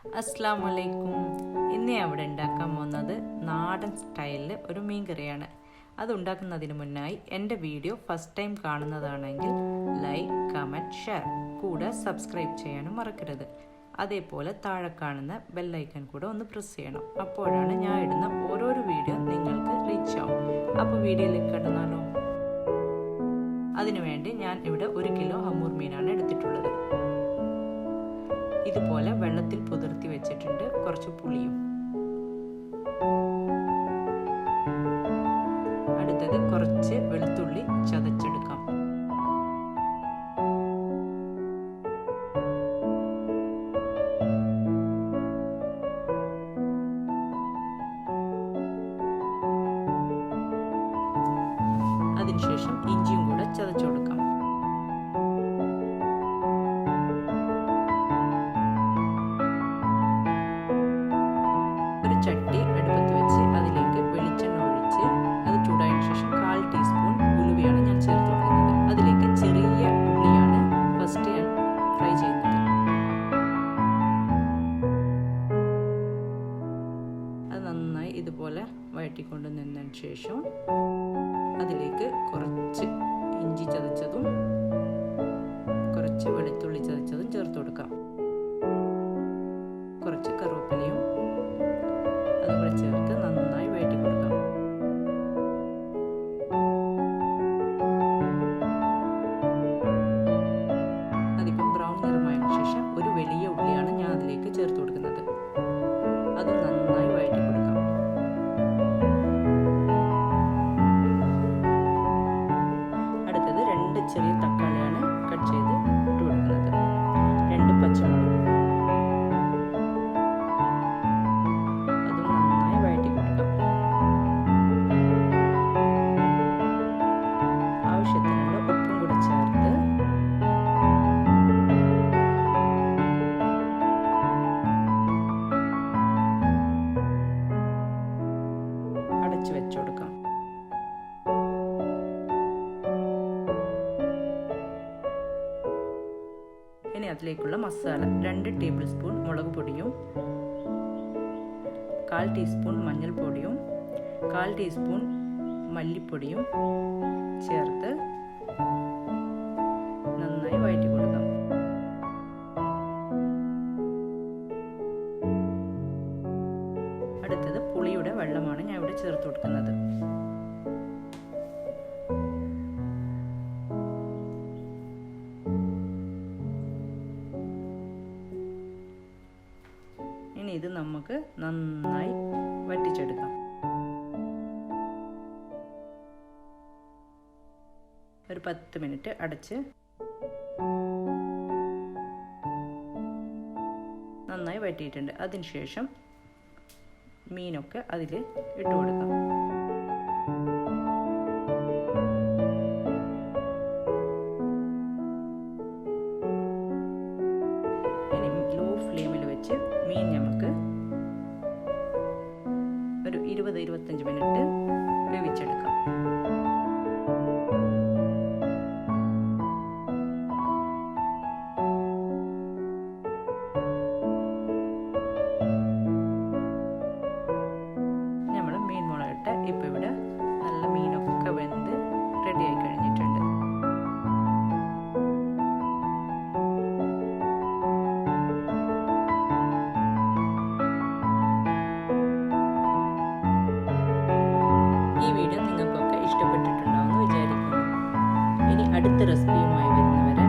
അസ്സലാമു. ഇന്ന് ഞാൻ ഇവിടെ ഉണ്ടാക്കാൻ പോകുന്നത് നാടൻ സ്റ്റൈലിൽ ഒരു മീൻ കറിയാണ്. അത് ഉണ്ടാക്കുന്നതിന് മുന്നായി എൻ്റെ വീഡിയോ ഫസ്റ്റ് ടൈം കാണുന്നതാണെങ്കിൽ ലൈക്ക്, കമൻറ്റ്, ഷെയർ, കൂടെ സബ്സ്ക്രൈബ് ചെയ്യാനും മറക്കരുത്. അതേപോലെ താഴെ കാണുന്ന ബെല്ലൈക്കൺ കൂടെ ഒന്ന് പ്രസ് ചെയ്യണം. അപ്പോഴാണ് ഞാൻ ഇടുന്ന ഓരോരോ വീഡിയോ നിങ്ങൾക്ക് റീച്ച് ആവും. അപ്പോൾ വീഡിയോയിലേക്ക് കടന്നാലോ? അതിനുവേണ്ടി ഞാൻ ഇവിടെ 1 കിലോ ഹമ്മൂർ മീനാണ് എടുത്തിട്ടുള്ളത്. ഇതുപോലെ വെള്ളത്തിൽ പുതിർത്തി വെച്ചിട്ടുണ്ട്. കുറച്ച് പുളിയും. അടുത്തത് കുറച്ച് വെളുത്തുള്ളി ചതച്ചെടുക്കാം. അതിനുശേഷം ഇഞ്ചിയും കൂടെ ചതച്ചു കൊടുക്കാം. ചട്ടി അടുപ്പത്ത് വെച്ച് അതിലേക്ക് വെളിച്ചെണ്ണ ഒഴിച്ച് അത് ചൂടായതിനു ശേഷം 1/4 ടീസ്പൂൺ ഉലുവയാണ് ഞാൻ ചേർത്ത് കൊടുക്കുന്നത്. അതിലേക്ക് ചെറിയ ഉള്ളിയാണ് ഫസ്റ്റ് ഞാൻ ഫ്രൈ ചെയ്യുന്നത്. അത് നന്നായി ഇതുപോലെ വഴറ്റിക്കൊണ്ട് നിന്നതിന് ശേഷം അതിലേക്ക് കുറച്ച് ഇഞ്ചി ചതച്ചതും കുറച്ച് വെളുത്തുള്ളി ചതച്ചതും ചേർത്ത് കൊടുക്കാം. കുറച്ച് കറിവേപ്പിലയും അതുകൂടെ ചേർത്ത് നന്നായി വഴറ്റി കൊടുക്കാം. അതിപ്പം ബ്രൗൺ നിറമായതിനു ശേഷം ഒരു വലിയ ഉള്ളിയാണ് ഞാൻ അതിലേക്ക് ചേർത്ത് കൊടുക്കുന്നത്. അതും നന്നായി വഴറ്റി കൊടുക്കാം. അടുത്തത് 2 ചെറിയ തക്കാളിയാണ് കട്ട് ചെയ്ത് ഇട്ട് കൊടുക്കുന്നത്. 2 പച്ചമുളക്. ആവശ്യത്തിനുള്ള ഉപ്പും കൂടെ ചേർത്ത് അടച്ചു വെച്ചു കൊടുക്കാം. ഇനി അതിലേക്കുള്ള മസാല 2 ടേബിൾ സ്പൂൺ മുളക് പൊടിയും 1/4 ടീസ്പൂൺ മഞ്ഞൾപ്പൊടിയും 1/4 ടീസ്പൂൺ മല്ലിപ്പൊടിയും ചേർത്ത് നന്നായി വഴറ്റി കൊടുക്കാം. അടുത്തത് പുളിയുടെ വെള്ളമാണ് ഞാൻ ഇവിടെ ചേർത്ത് കൊടുക്കുന്നത്. ഇനി ഇത് നമുക്ക് നന്നായി വറ്റിച്ചെടുക്കാം. ഒരു 10 മിനിറ്റ് അടച്ച് നന്നായി വറ്റിയിട്ടുണ്ട്. അതിനുശേഷം മീനൊക്കെ അതിൽ ഇട്ട് കൊടുക്കാം. ഇനി ലോ ഫ്ലെയിമിൽ വെച്ച് മീൻ നമുക്ക് ഒരു 20-25 മിനിറ്റ് വേവിച്ചെടുക്കാം. ഇപ്പം ഇവിടെ നല്ല മീനൊക്കെ വെന്ത് റെഡിയായി കഴിഞ്ഞിട്ടുണ്ട്. ഈ വീഡിയോ നിങ്ങൾക്കൊക്കെ ഇഷ്ടപ്പെട്ടിട്ടുണ്ടാവുമെന്ന് വിചാരിക്കുന്നു. ഇനി അടുത്ത റെസിപ്പിയുമായി വരുന്നവരെ